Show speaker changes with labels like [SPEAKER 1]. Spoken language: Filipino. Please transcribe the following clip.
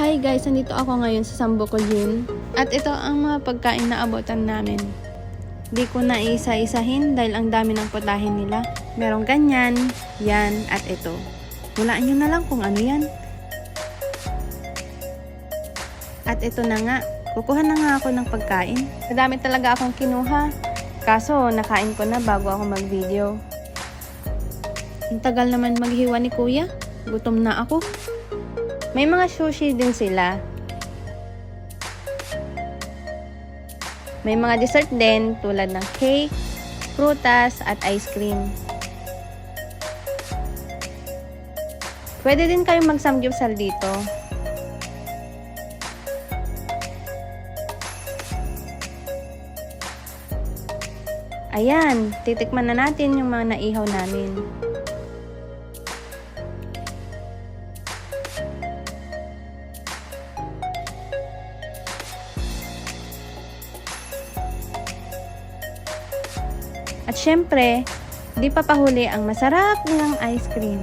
[SPEAKER 1] Hi guys, nandito ako ngayon sa Sambuco Gym. At ito ang mga pagkain na abutan namin. Di ko na isa-isahin dahil ang dami ng putahin nila. Merong ganyan, yan, at ito. Hulaan nyo na lang kung ano yan. At ito na nga, kukuha na nga ako ng pagkain. Madami talaga akong kinuha. Kaso, nakain ko na bago ako mag-video. Ang tagal naman maghiwa ni kuya. Gutom na ako. May mga sushi din sila. May mga dessert din tulad ng cake, prutas, at ice cream. Pwede din kayong mag-samgyupsal dito. Ayan, titikman na natin yung mga naihaw namin. At syempre, di pa pahuli ang masarap nilang ice cream.